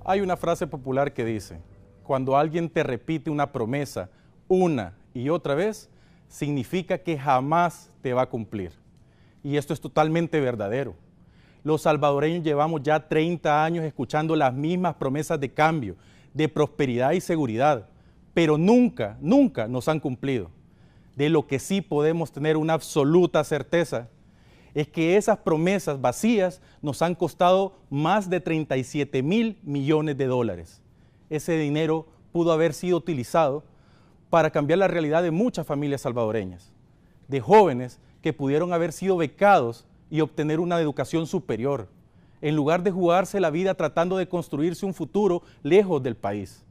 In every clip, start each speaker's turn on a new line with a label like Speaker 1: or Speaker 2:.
Speaker 1: Hay una frase popular que dice, cuando alguien te repite una promesa una y otra vez, significa que jamás te va a cumplir. Y esto es totalmente verdadero. Los salvadoreños llevamos ya 30 años escuchando las mismas promesas de cambio, de prosperidad y seguridad, pero nunca nos han cumplido. De lo que sí podemos tener una absoluta certeza es que esas promesas vacías nos han costado más de 37.000 millones de dólares. Ese dinero pudo haber sido utilizado para cambiar la realidad de muchas familias salvadoreñas, de jóvenes que pudieron haber sido becados y obtener una educación superior, en lugar de jugarse la vida tratando de construirse un futuro lejos del país.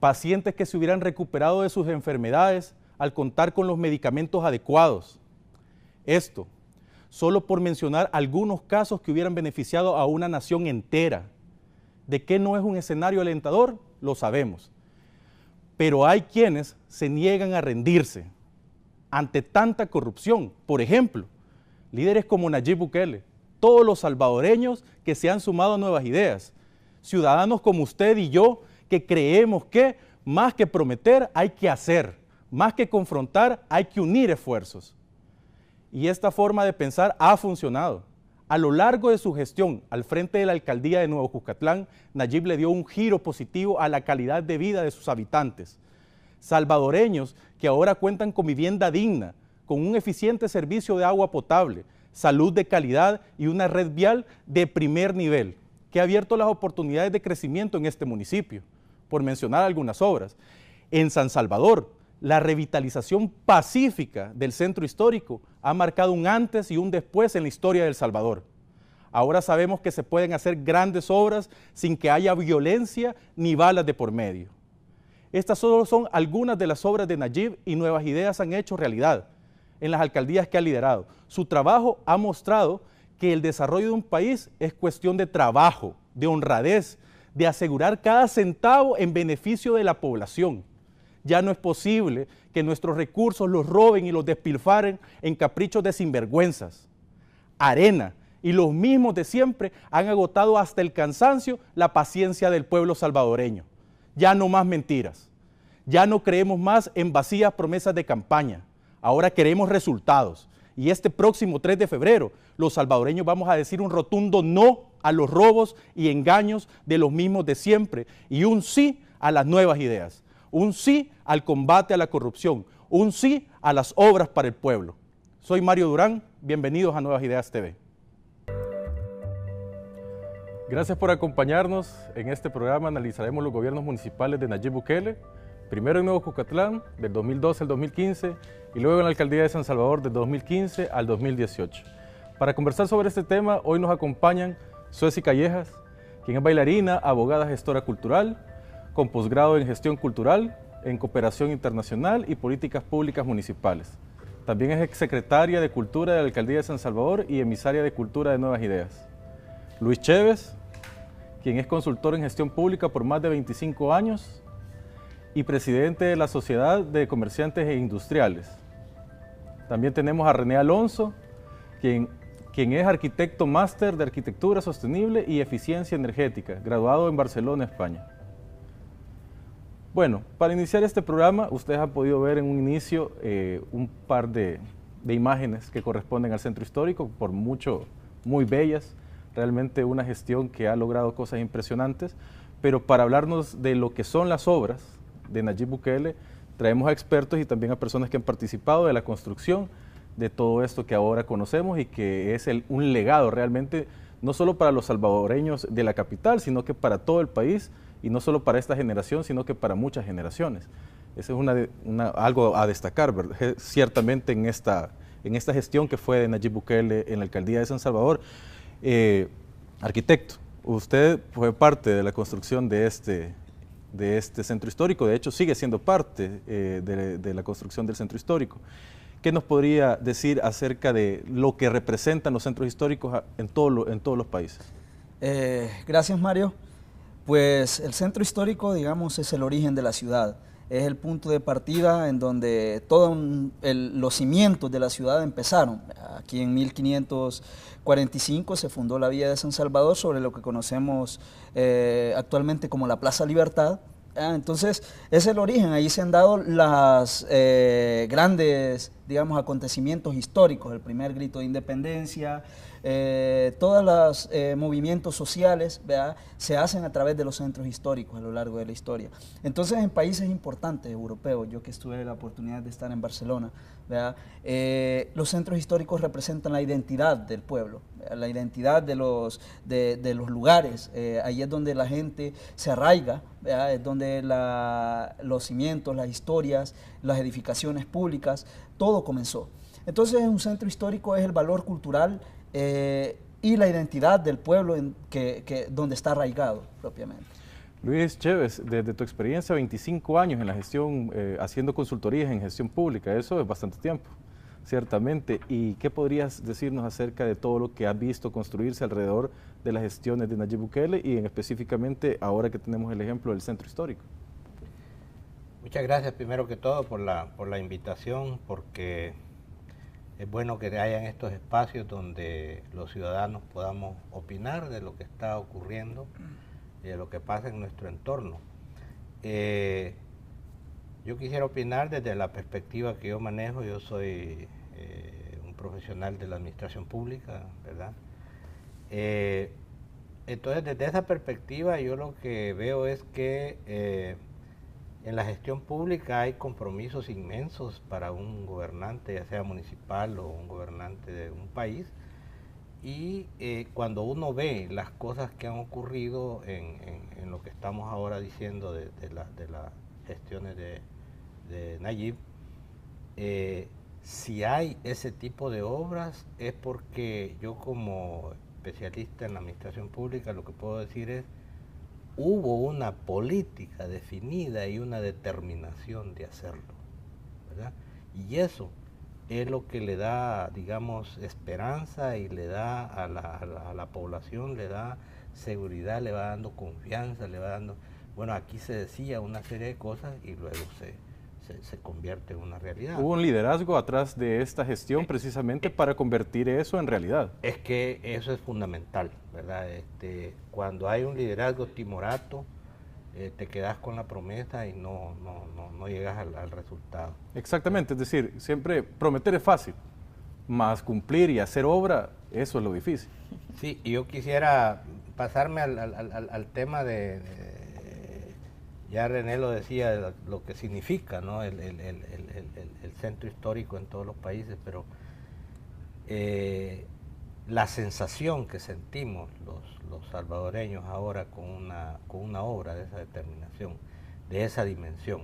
Speaker 1: Pacientes que se hubieran recuperado de sus enfermedades al contar con los medicamentos adecuados. Esto, solo por mencionar algunos casos que hubieran beneficiado a una nación entera. ¿De qué no es un escenario alentador? Lo sabemos. Pero hay quienes se niegan a rendirse ante tanta corrupción. Por ejemplo, líderes como Nayib Bukele, todos los salvadoreños que se han sumado a Nuevas Ideas, ciudadanos como usted y yo que creemos que más que prometer hay que hacer, más que confrontar hay que unir esfuerzos. Y esta forma de pensar ha funcionado. A lo largo de su gestión al frente de la alcaldía de Nuevo Cuscatlán, Nayib le dio un giro positivo a la calidad de vida de sus habitantes. Salvadoreños que ahora cuentan con vivienda digna, con un eficiente servicio de agua potable, salud de calidad y una red vial de primer nivel, que ha abierto las oportunidades de crecimiento en este municipio, por mencionar algunas obras. En San Salvador, la revitalización pacífica del centro histórico ha marcado un antes y un después en la historia de El Salvador. Ahora sabemos que se pueden hacer grandes obras sin que haya violencia ni balas de por medio. Estas solo son algunas de las obras de Nayib y Nuevas Ideas han hecho realidad en las alcaldías que ha liderado. Su trabajo ha mostrado que el desarrollo de un país es cuestión de trabajo, de honradez, de asegurar cada centavo en beneficio de la población. Ya no es posible que nuestros recursos los roben y los despilfarren en caprichos de sinvergüenzas. Arena y los mismos de siempre han agotado hasta el cansancio la paciencia del pueblo salvadoreño. Ya no más mentiras. Ya no creemos más en vacías promesas de campaña. Ahora queremos resultados. Y este próximo 3 de febrero, los salvadoreños vamos a decir un rotundo no a los robos y engaños de los mismos de siempre y un sí a las nuevas ideas. Un sí al combate a la corrupción, un sí a las obras para el pueblo. Soy Mario Durán, bienvenidos a Nuevas Ideas TV. Gracias por acompañarnos. En este programa analizaremos los gobiernos municipales de Nayib Bukele, primero en Nuevo Cuscatlán, del 2012 al 2015, y luego en la alcaldía de San Salvador, del 2015 al 2018. Para conversar sobre este tema, hoy nos acompañan Sueci Callejas, quien es bailarina, abogada, gestora cultural, con posgrado en Gestión Cultural, en Cooperación Internacional y Políticas Públicas Municipales. También es exsecretaria de Cultura de la Alcaldía de San Salvador y emisaria de Cultura de Nuevas Ideas. Luis Chévez, quien es consultor en Gestión Pública por más de 25 años y presidente de la Sociedad de Comerciantes e Industriales. También tenemos a René Alonso, quien es arquitecto máster de Arquitectura Sostenible y Eficiencia Energética, graduado en Barcelona, España. Bueno, para iniciar este programa, ustedes han podido ver en un inicio un par de imágenes que corresponden al centro histórico, por mucho muy bellas, realmente una gestión que ha logrado cosas impresionantes, pero para hablarnos de lo que son las obras de Nayib Bukele, traemos a expertos y también a personas que han participado de la construcción de todo esto que ahora conocemos y que es un legado realmente, no solo para los salvadoreños de la capital, sino que para todo el país, y no solo para esta generación, sino que para muchas generaciones. Eso es algo a destacar, ¿verdad? Ciertamente en esta gestión que fue de Nayib Bukele en la alcaldía de San Salvador. Arquitecto, usted fue parte de la construcción de este centro histórico, de hecho sigue siendo parte de la construcción del centro histórico. ¿Qué nos podría decir acerca de lo que representan los centros históricos en todos los países?
Speaker 2: Gracias, Mario. Pues el centro histórico, digamos, es el origen de la ciudad. es el punto de partida en donde todos los cimientos de la ciudad empezaron. Aquí en 1545 se fundó la Villa de San Salvador sobre lo que conocemos actualmente como la Plaza Libertad. Entonces, es el origen, ahí se han dado los grandes, digamos, acontecimientos históricos, el primer grito de independencia, todos los movimientos sociales, ¿verdad?, se hacen a través de los centros históricos a lo largo de la historia. Entonces, en países importantes europeos, yo que tuve la oportunidad de estar en Barcelona, ¿verdad?, los centros históricos representan la identidad del pueblo, ¿verdad?, la identidad de los lugares. Ahí es donde la gente se arraiga, ¿verdad?, es donde los cimientos, las historias, las edificaciones públicas, todo comenzó. Entonces, un centro histórico es el valor cultural y la identidad del pueblo donde está arraigado propiamente.
Speaker 1: Luis Chévez, desde tu experiencia, 25 años en la gestión, haciendo consultorías en gestión pública, eso es bastante tiempo, ciertamente. ¿Y qué podrías decirnos acerca de todo lo que has visto construirse alrededor de las gestiones de Nayib Bukele y específicamente ahora que tenemos el ejemplo del centro histórico?
Speaker 3: Muchas gracias primero que todo por la invitación, porque es bueno que hayan estos espacios donde los ciudadanos podamos opinar de lo que está ocurriendo y de lo que pasa en nuestro entorno. Yo quisiera opinar desde la perspectiva que yo manejo. Yo soy un profesional de la administración pública, ¿verdad? Entonces, desde esa perspectiva, yo lo que veo es que en la gestión pública hay compromisos inmensos para un gobernante, ya sea municipal o un gobernante de un país, y cuando uno ve las cosas que han ocurrido en lo que estamos ahora diciendo de las gestiones de Nayib, si hay ese tipo de obras es porque yo, como especialista en la administración pública, lo que puedo decir es: hubo una política definida y una determinación de hacerlo, ¿verdad? Y eso es lo que le da, digamos, esperanza y le da a la población, le da seguridad, le va dando confianza, le va dando... Bueno, aquí se decía una serie de cosas y luego se convierte en una realidad.
Speaker 1: Hubo un liderazgo atrás de esta gestión precisamente para convertir eso en realidad.
Speaker 3: Es que eso es fundamental, ¿verdad? Cuando hay un liderazgo timorato, te quedas con la promesa y no llegas al resultado.
Speaker 1: Exactamente, es decir, siempre prometer es fácil, más cumplir y hacer obra, eso es lo difícil.
Speaker 3: Sí, y yo quisiera pasarme al tema ya René lo decía, lo que significa, ¿no?, el centro histórico en todos los países, pero la sensación que sentimos los salvadoreños ahora con una obra de esa determinación, de esa dimensión,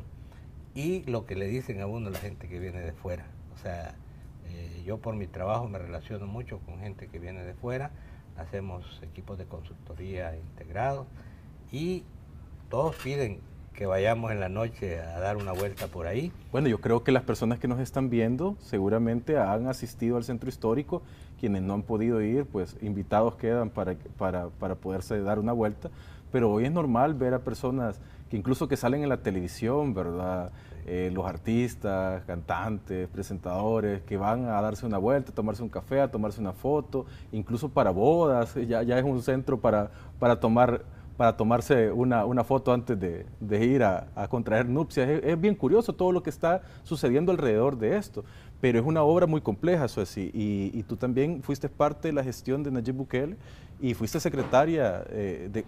Speaker 3: y lo que le dicen a uno la gente que viene de fuera. O sea, yo por mi trabajo me relaciono mucho con gente que viene de fuera, hacemos equipos de consultoría integrados y todos piden que vayamos en la noche a dar una vuelta por ahí.
Speaker 1: Bueno, yo creo que las personas que nos están viendo seguramente han asistido al centro histórico. Quienes no han podido ir, pues invitados quedan para poderse dar una vuelta. Pero hoy es normal ver a personas que incluso que salen en la televisión, ¿verdad? Los artistas, cantantes, presentadores, que van a darse una vuelta, a tomarse un café, a tomarse una foto, incluso para bodas. Ya es un centro para tomarse una foto antes de ir a contraer nupcias. Es bien curioso todo lo que está sucediendo alrededor de esto, pero es una obra muy compleja, Sueci, y tú también fuiste parte de la gestión de Nayib Bukele y fuiste secretaria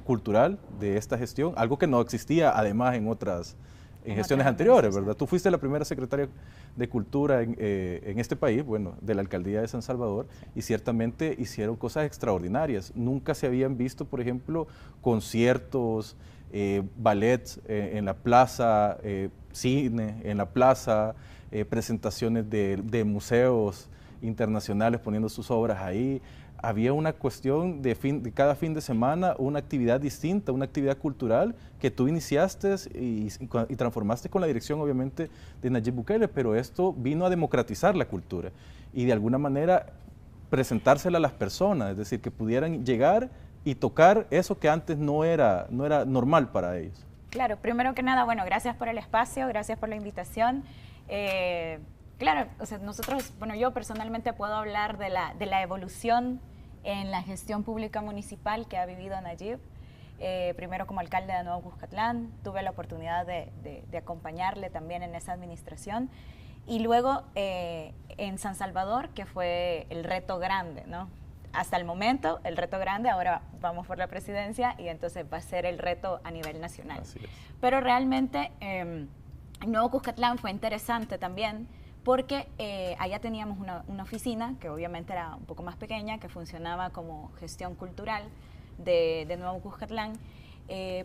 Speaker 1: cultural de esta gestión, algo que no existía además en gestiones anteriores, ¿verdad? Tú fuiste la primera secretaria de Cultura en este país, bueno, de la Alcaldía de San Salvador, y ciertamente hicieron cosas extraordinarias. Nunca se habían visto, por ejemplo, conciertos, ballets en la plaza, cine en la plaza, presentaciones de museos internacionales poniendo sus obras ahí. Había una cuestión de cada fin de semana, una actividad distinta, una actividad cultural que tú iniciaste y transformaste con la dirección, obviamente, de Nayib Bukele, pero esto vino a democratizar la cultura y de alguna manera presentársela a las personas, es decir, que pudieran llegar y tocar eso que antes no era normal para ellos.
Speaker 4: Claro, primero que nada, bueno, gracias por el espacio, gracias por la invitación. Claro, o sea, nosotros, bueno, yo personalmente puedo hablar de la evolución en la gestión pública municipal que ha vivido Nayib. Primero como alcalde de Nuevo Cuscatlán, tuve la oportunidad de acompañarle también en esa administración. Y luego en San Salvador, que fue el reto grande, ¿no? Hasta el momento, el reto grande, ahora vamos por la presidencia y entonces va a ser el reto a nivel nacional.
Speaker 1: Así es.
Speaker 4: Pero realmente en Nuevo Cuscatlán fue interesante también porque allá teníamos una oficina que obviamente era un poco más pequeña, que funcionaba como gestión cultural de Nuevo Cuscatlán,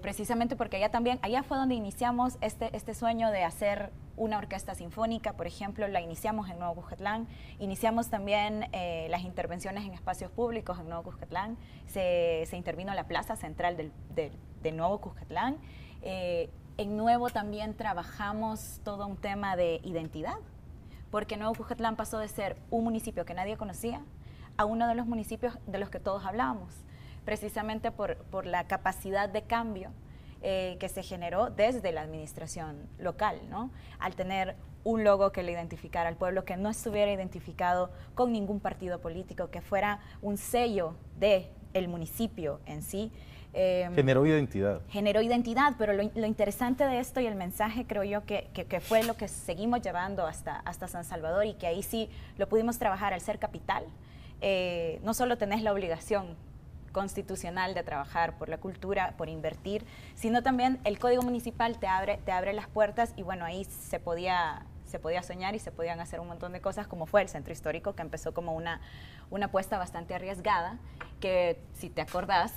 Speaker 4: precisamente porque allá fue donde iniciamos este sueño de hacer una orquesta sinfónica, por ejemplo, la iniciamos en Nuevo Cuscatlán, iniciamos también las intervenciones en espacios públicos en Nuevo Cuscatlán, se intervino la plaza central de Nuevo Cuscatlán. En Nuevo también trabajamos todo un tema de identidad, porque Nuevo Cuscatlán pasó de ser un municipio que nadie conocía a uno de los municipios de los que todos hablábamos, precisamente por la capacidad de cambio que se generó desde la administración local, ¿no? Al tener un logo que le identificara al pueblo, que no estuviera identificado con ningún partido político, que fuera un sello del municipio en sí.
Speaker 1: Generó identidad.
Speaker 4: Generó identidad, pero lo interesante de esto y el mensaje creo yo que fue lo que seguimos llevando hasta San Salvador y que ahí sí lo pudimos trabajar al ser capital. No solo tenés la obligación constitucional de trabajar por la cultura, por invertir, sino también el Código Municipal te abre las puertas y bueno, ahí se podía soñar y se podían hacer un montón de cosas como fue el Centro Histórico, que empezó como una apuesta bastante arriesgada, que si te acordás,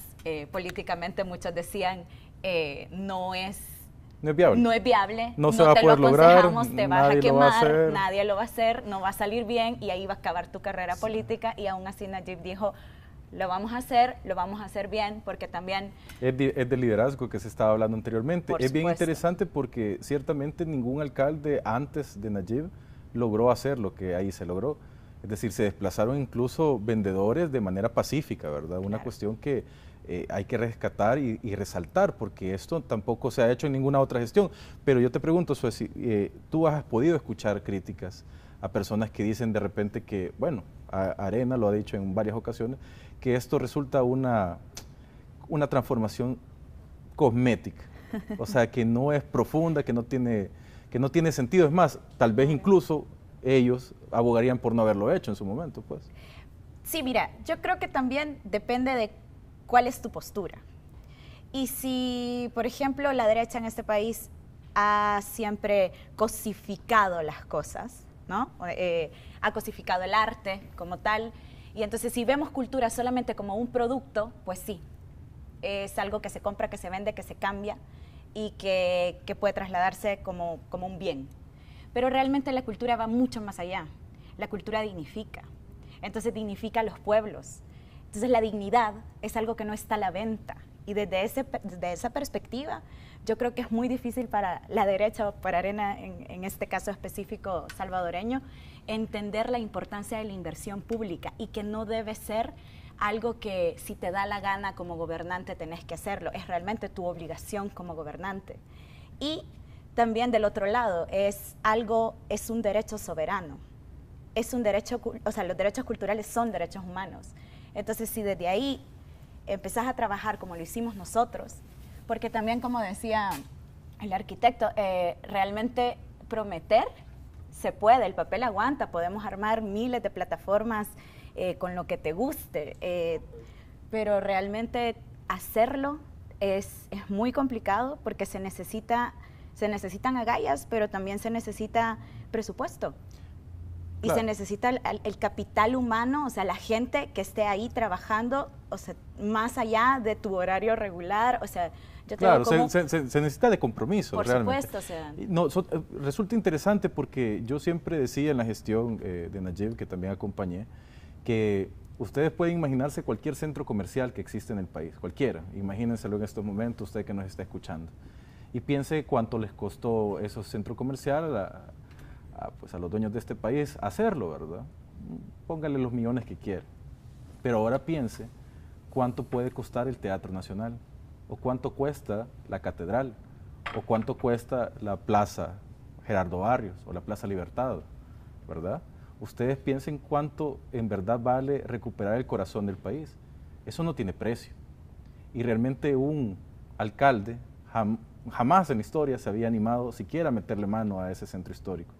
Speaker 4: políticamente muchos decían no es viable,
Speaker 1: no se va a poder lograr,
Speaker 4: te vas a quemar, nadie lo va a hacer, no va a salir bien y ahí va a acabar tu carrera política y aún así Nayib dijo, lo vamos a hacer bien, porque también...
Speaker 1: Es de liderazgo que se estaba hablando anteriormente. Es bien interesante porque ciertamente ningún alcalde antes de Nayib logró hacer lo que ahí se logró. Es decir, se desplazaron incluso vendedores de manera pacífica, ¿verdad? Una cuestión que hay que rescatar y resaltar, porque esto tampoco se ha hecho en ninguna otra gestión. Pero yo te pregunto, Sueci, ¿tú has podido escuchar críticas a personas que dicen de repente que, bueno, Arena lo ha dicho en varias ocasiones, que esto resulta una transformación cosmética, o sea, que no es profunda, que no tiene sentido? Es más, tal vez incluso ellos abogarían por no haberlo hecho en su momento, pues.
Speaker 4: Sí, mira, yo creo que también depende de cuál es tu postura. Y si, por ejemplo, la derecha en este país ha siempre cosificado las cosas, ¿no? Ha cosificado el arte como tal, y entonces si vemos cultura solamente como un producto, pues sí, es algo que se compra, que se vende, que se cambia y que puede trasladarse como un bien. Pero realmente la cultura va mucho más allá. La cultura dignifica, entonces dignifica a los pueblos. Entonces la dignidad es algo que no está a la venta. Y desde esa perspectiva, yo creo que es muy difícil para la derecha o para Arena, en este caso específico salvadoreño, entender la importancia de la inversión pública y que no debe ser algo que si te da la gana como gobernante tenés que hacerlo, es realmente tu obligación como gobernante. Y también del otro lado, es un derecho soberano, es un derecho, o sea, los derechos culturales son derechos humanos. Entonces, si desde ahí empezás a trabajar como lo hicimos nosotros, porque también, como decía el arquitecto, realmente prometer se puede, el papel aguanta, podemos armar miles de plataformas con lo que te guste, pero realmente hacerlo es muy complicado porque se necesitan agallas, pero también se necesita presupuesto. Y claro, se necesita el capital humano, o sea, la gente que esté ahí trabajando, o sea, más allá de tu horario regular, o sea, yo
Speaker 1: claro, se necesita de compromiso,
Speaker 4: por
Speaker 1: realmente.
Speaker 4: Supuesto, o sea.
Speaker 1: No, resulta interesante porque yo siempre decía en la gestión de Nayib, que también acompañé, que ustedes pueden imaginarse cualquier centro comercial que existe en el país, cualquiera, imagínenselo en estos momentos, usted que nos está escuchando, y piense cuánto les costó esos centros comerciales pues a los dueños de este país hacerlo, ¿verdad? Póngale los millones que quiera. Pero ahora piense cuánto puede costar el Teatro Nacional, o cuánto cuesta la Catedral, o cuánto cuesta la Plaza Gerardo Barrios o la Plaza Libertad, ¿verdad? Ustedes piensen cuánto en verdad vale recuperar el corazón del país. Eso no tiene precio. Y realmente un alcalde jamás en la historia se había animado siquiera a meterle mano a ese centro histórico.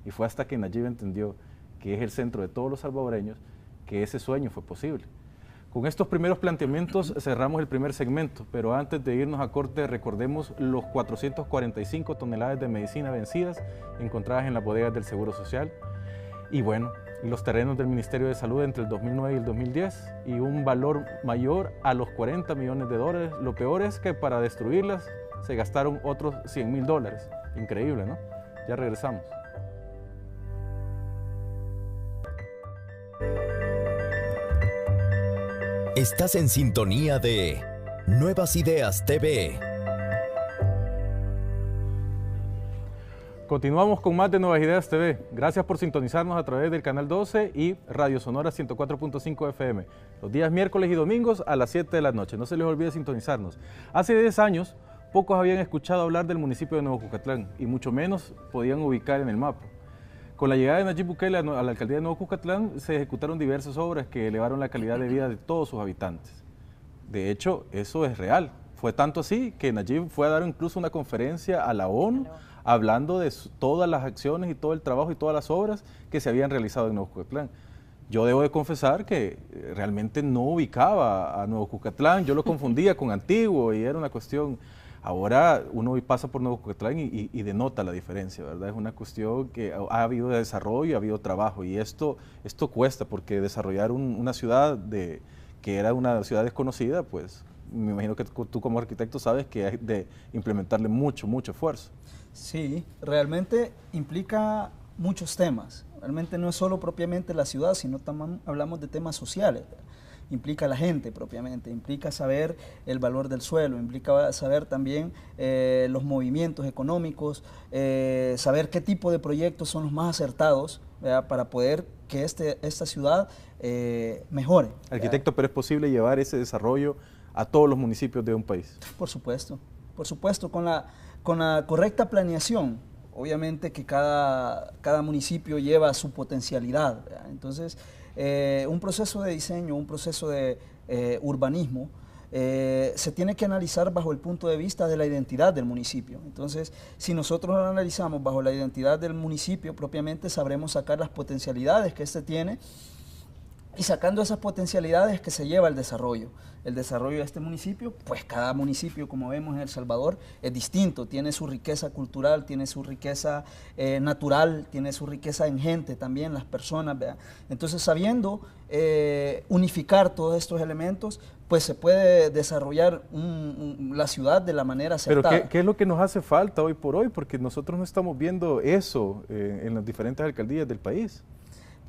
Speaker 1: Y fue hasta que Nayib entendió que es el centro de todos los salvadoreños que ese sueño fue posible. Con estos primeros planteamientos cerramos el primer segmento, pero antes de irnos a corte recordemos los 445 toneladas de medicina vencidas encontradas en las bodegas del Seguro Social y bueno, los terrenos del Ministerio de Salud entre el 2009 y el 2010 y un valor mayor a los 40 millones de dólares. Lo peor es que para destruirlas se gastaron otros 100.000 dólares. Increíble, ¿no? Ya regresamos.
Speaker 5: Estás en sintonía de Nuevas Ideas TV.
Speaker 1: Continuamos con más de Nuevas Ideas TV. Gracias por sintonizarnos a través del Canal 12 y Radio Sonora 104.5 FM. Los días miércoles y domingos a las 7 de la noche. No se les olvide sintonizarnos. Hace 10 años, pocos habían escuchado hablar del municipio de Nuevo Cucatlán y mucho menos podían ubicar en el mapa. Con la llegada de Nayib Bukele a la alcaldía de Nuevo Cucatlán se ejecutaron diversas obras que elevaron la calidad de vida de todos sus habitantes. De hecho, eso es real. Fue tanto así que Nayib fue a dar incluso una conferencia a la ONU hablando de todas las acciones y todo el trabajo y todas las obras que se habían realizado en Nuevo Cucatlán. Yo debo de confesar que realmente no ubicaba a Nuevo Cucatlán, yo lo confundía con Antiguo y era una cuestión. Ahora uno pasa por Nuevo Cucatlán y denota la diferencia, ¿verdad? Es una cuestión que ha habido desarrollo, ha habido trabajo y esto cuesta porque desarrollar una ciudad que era una ciudad desconocida, pues me imagino que tú como arquitecto sabes que hay de implementarle mucho esfuerzo.
Speaker 2: Sí, realmente implica muchos temas. Realmente no es solo propiamente la ciudad, sino también hablamos de temas sociales. Implica la gente propiamente, implica saber el valor del suelo, implica saber también los movimientos económicos, saber qué tipo de proyectos son los más acertados, ¿verdad? Para poder que esta ciudad mejore.
Speaker 1: Arquitecto, ¿pero es posible llevar ese desarrollo a todos los municipios de un país?
Speaker 2: Por supuesto, con la correcta planeación. Obviamente que cada municipio lleva su potencialidad, ¿verdad? Entonces, un proceso de diseño, un proceso de urbanismo, se tiene que analizar bajo el punto de vista de la identidad del municipio. Entonces, si nosotros lo analizamos bajo la identidad del municipio, propiamente sabremos sacar las potencialidades que éste tiene y sacando esas potencialidades que se lleva el desarrollo. El desarrollo de este municipio, pues cada municipio, como vemos en El Salvador, es distinto, tiene su riqueza cultural, tiene su riqueza natural, tiene su riqueza en gente también, las personas, ¿verdad? Entonces, sabiendo unificar todos estos elementos, pues se puede desarrollar la ciudad de la manera acertada.
Speaker 1: Pero ¿qué es lo que nos hace falta hoy por hoy? Porque nosotros no estamos viendo eso en las diferentes alcaldías del país.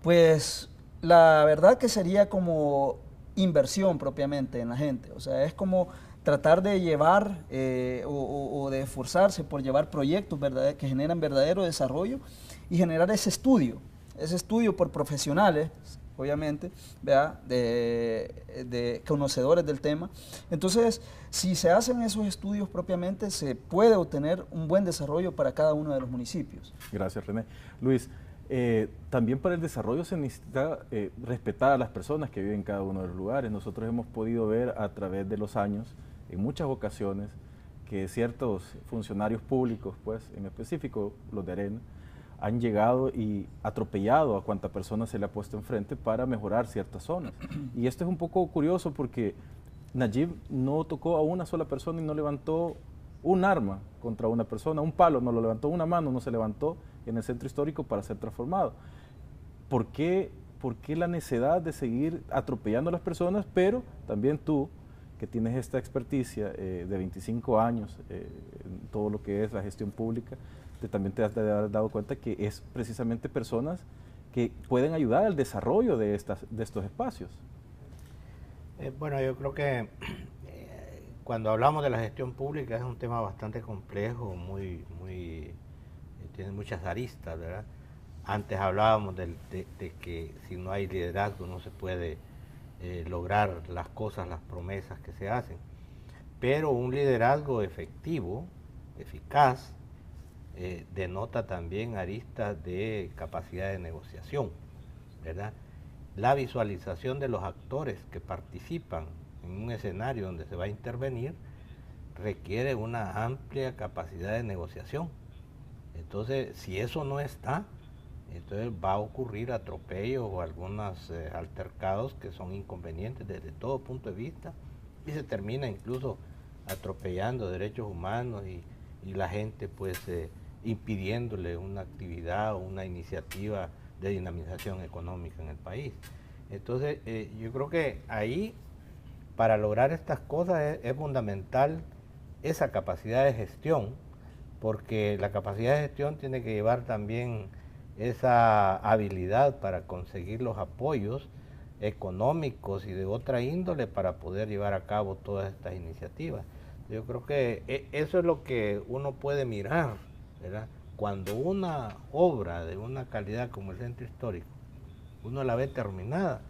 Speaker 2: Pues la verdad que sería como inversión propiamente en la gente, o sea, es como tratar de llevar o de esforzarse por llevar proyectos que generan verdadero desarrollo y generar ese estudio por profesionales, obviamente, ¿verdad? De conocedores del tema. Entonces, si se hacen esos estudios propiamente, se puede obtener un buen desarrollo para cada uno de los municipios.
Speaker 1: Gracias, René. Luis, también para el desarrollo se necesita respetar a las personas que viven en cada uno de los lugares. Nosotros hemos podido ver a través de los años, en muchas ocasiones, que ciertos funcionarios públicos, pues en específico los de Arena, han llegado y atropellado a cuanta persona se le ha puesto enfrente para mejorar ciertas zonas. Y esto es un poco curioso porque Nayib no tocó a una sola persona y no levantó un arma contra una persona, un palo no lo levantó, una mano no se levantó en el centro histórico para ser transformado. ¿Por qué la necesidad de seguir atropellando a las personas? Pero también tú, que tienes esta experticia de 25 años en todo lo que es la gestión pública, también te has dado cuenta que es precisamente personas que pueden ayudar al desarrollo de estos espacios.
Speaker 3: Bueno, yo creo que cuando hablamos de la gestión pública es un tema bastante complejo, tiene muchas aristas, ¿verdad? Antes hablábamos de que si no hay liderazgo no se puede lograr las cosas, las promesas que se hacen. Pero un liderazgo efectivo eficaz, denota también aristas de capacidad de negociación, ¿verdad? La visualización de los actores que participan en un escenario donde se va a intervenir requiere una amplia capacidad de negociación. Entonces, si eso no está, entonces va a ocurrir atropellos o algunos altercados que son inconvenientes desde todo punto de vista, y se termina incluso atropellando derechos humanos y la gente pues impidiéndole una actividad o una iniciativa de dinamización económica en el país. Entonces yo creo que ahí, para lograr estas cosas, es fundamental esa capacidad de gestión, porque la capacidad de gestión tiene que llevar también esa habilidad para conseguir los apoyos económicos y de otra índole para poder llevar a cabo todas estas iniciativas. Yo creo que eso es lo que uno puede mirar, ¿verdad? Cuando una obra de una calidad como el Centro Histórico, uno la ve terminada,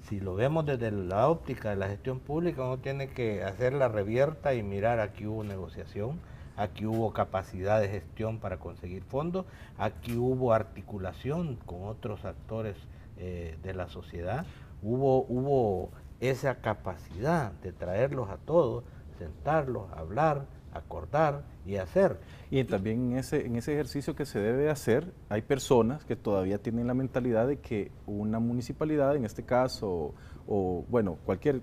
Speaker 3: si lo vemos desde la óptica de la gestión pública, uno tiene que hacer la revierta y mirar: aquí hubo negociación, aquí hubo capacidad de gestión para conseguir fondos, aquí hubo articulación con otros actores de la sociedad, hubo esa capacidad de traerlos a todos, sentarlos, hablar, acordar y hacer.
Speaker 1: Y también en ese ejercicio que se debe hacer, hay personas que todavía tienen la mentalidad de que una municipalidad, en este caso, o bueno, cualquier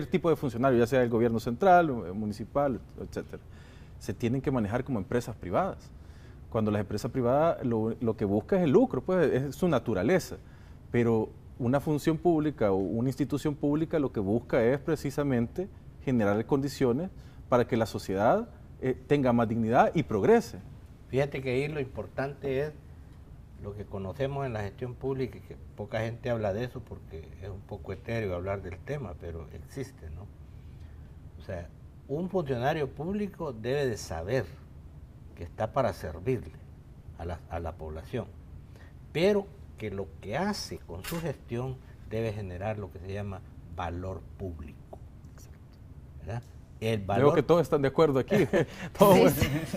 Speaker 1: tipo de funcionario, ya sea el gobierno central, municipal, etcétera, se tienen que manejar como empresas privadas. Cuando las empresas privadas lo que busca es el lucro, pues es su naturaleza, pero una función pública o una institución pública lo que busca es precisamente generar condiciones para que la sociedad tenga más dignidad y progrese.
Speaker 3: Fíjate que ahí lo importante es lo que conocemos en la gestión pública, y que poca gente habla de eso porque es un poco etéreo hablar del tema, pero existe, ¿no? O sea, un funcionario público debe de saber que está para servirle a la población, pero que lo que hace con su gestión debe generar lo que se llama valor público, ¿verdad? El valor...
Speaker 1: Creo que todos están de acuerdo aquí.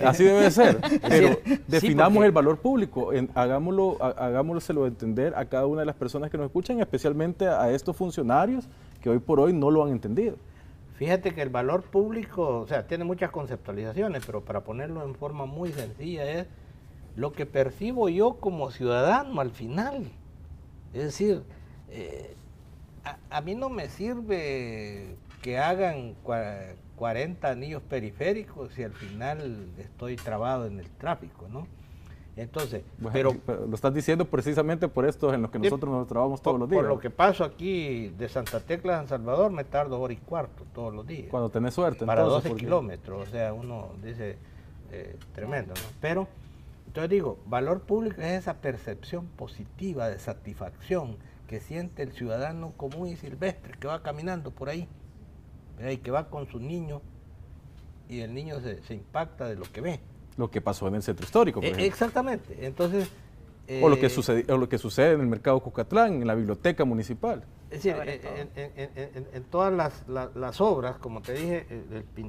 Speaker 1: Así debe de ser. Pero definamos porque el valor público, hagámoslo entender a cada una de las personas que nos escuchan, especialmente a estos funcionarios que hoy por hoy no lo han entendido.
Speaker 3: Fíjate que el valor público, o sea, tiene muchas conceptualizaciones, pero para ponerlo en forma muy sencilla es lo que percibo yo como ciudadano al final. Es decir, a mí no me sirve que hagan 40 anillos periféricos si al final estoy trabado en el tráfico, ¿no? Entonces,
Speaker 1: bueno, pero lo estás diciendo precisamente por esto en lo que nosotros nos trabamos todos los días.
Speaker 3: Por lo que paso aquí de Santa Tecla a San Salvador me tardo 1 hora y cuarto todos los días.
Speaker 1: Cuando tenés suerte.
Speaker 3: Para entonces, 12 kilómetros, o sea, uno dice, tremendo, ¿no? Pero, entonces digo, valor público es esa percepción positiva de satisfacción que siente el ciudadano común y silvestre que va caminando por ahí, ¿verdad? Y que va con su niño y el niño se impacta de lo que ve.
Speaker 1: Lo que pasó en el centro histórico, por ejemplo.
Speaker 3: Exactamente. Entonces,
Speaker 1: o lo que sucede en el mercado Cucatlán, en la biblioteca municipal.
Speaker 3: Es decir, en todas las obras, como te dije,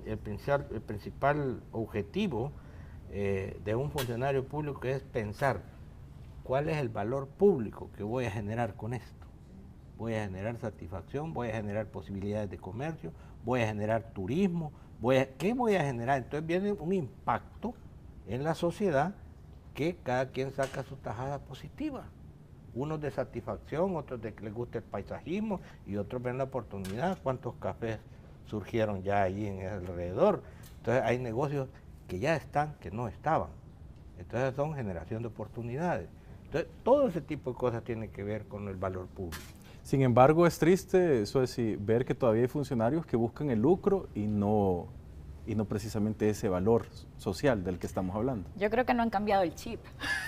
Speaker 3: el principal objetivo de un funcionario público es pensar cuál es el valor público que voy a generar con esto. Voy a generar satisfacción, voy a generar posibilidades de comercio, voy a generar turismo, ¿qué voy a generar? Entonces viene un impacto en la sociedad que cada quien saca su tajada positiva. Unos de satisfacción, otros de que les gusta el paisajismo y otros ven la oportunidad. ¿Cuántos cafés surgieron ya ahí en el alrededor? Entonces hay negocios que ya están, que no estaban. Entonces son generación de oportunidades. Entonces todo ese tipo de cosas tiene que ver con el valor público.
Speaker 1: Sin embargo, es triste, eso es decir, ver que todavía hay funcionarios que buscan el lucro y no precisamente ese valor social del que estamos hablando.
Speaker 4: Yo creo que no han cambiado el chip.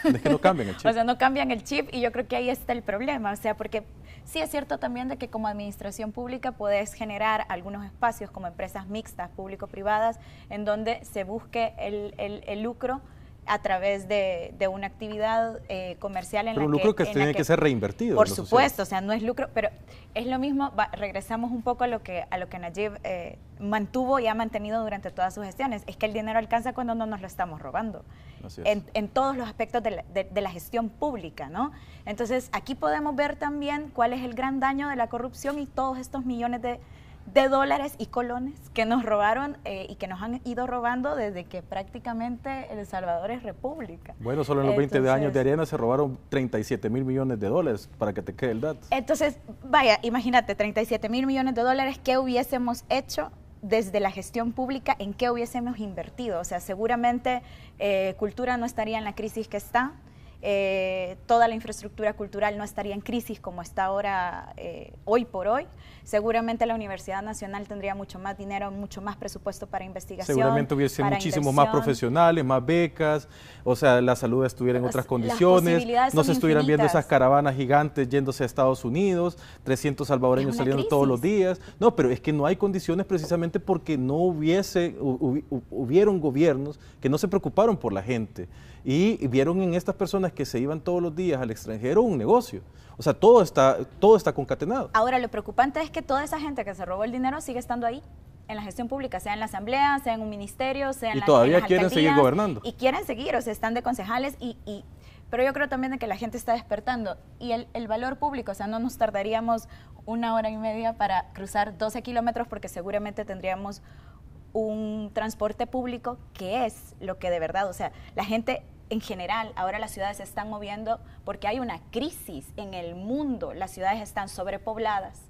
Speaker 1: Es que no cambian el chip.
Speaker 4: O sea, no cambian el chip y yo creo que ahí está el problema. O sea, porque sí es cierto también de que como administración pública puedes generar algunos espacios como empresas mixtas, público-privadas, en donde se busque el lucro a través de una actividad comercial en
Speaker 1: pero
Speaker 4: la
Speaker 1: un lucro que tiene que ser reinvertido.
Speaker 4: Por supuesto, o sea, no es lucro, pero es lo mismo, regresamos un poco a lo que Nayib mantuvo y ha mantenido durante todas sus gestiones, es que el dinero alcanza cuando no nos lo estamos robando, en todos los aspectos de la gestión pública, ¿no? Entonces, aquí podemos ver también cuál es el gran daño de la corrupción y todos estos millones de dólares y colones que nos robaron y que nos han ido robando desde que prácticamente El Salvador es república.
Speaker 1: Bueno, solo en los 20 años de Arena se robaron 37 mil millones de dólares, para que te quede el dato.
Speaker 4: Entonces, vaya, imagínate, 37 mil millones de dólares, ¿qué hubiésemos hecho desde la gestión pública? ¿En qué hubiésemos invertido? O sea, seguramente cultura no estaría en la crisis que está. Toda la infraestructura cultural no estaría en crisis como está ahora, hoy por hoy. Seguramente la Universidad Nacional tendría mucho más dinero, mucho más presupuesto para investigación.
Speaker 1: Seguramente hubiese muchísimo más profesionales, más becas, o sea, la salud estuviera en otras condiciones, no se estuvieran viendo esas caravanas gigantes yéndose a Estados Unidos, 300 salvadoreños saliendo todos los días. No, pero es que no hay condiciones precisamente porque no hubieron gobiernos que no se preocuparon por la gente y vieron en estas personas que se iban todos los días al extranjero un negocio. O sea, todo está concatenado.
Speaker 4: Ahora, lo preocupante es que toda esa gente que se robó el dinero sigue estando ahí, en la gestión pública, sea en la asamblea, sea en un ministerio, sea en
Speaker 1: las alcaldías. Y todavía quieren seguir gobernando.
Speaker 4: Y quieren seguir, o sea, están de concejales pero yo creo también de que la gente está despertando. Y el valor público, o sea, no nos tardaríamos 1 hora y media para cruzar 12 kilómetros porque seguramente tendríamos un transporte público que es lo que de verdad, o sea, la gente en general, ahora las ciudades se están moviendo porque hay una crisis en el mundo, las ciudades están sobrepobladas,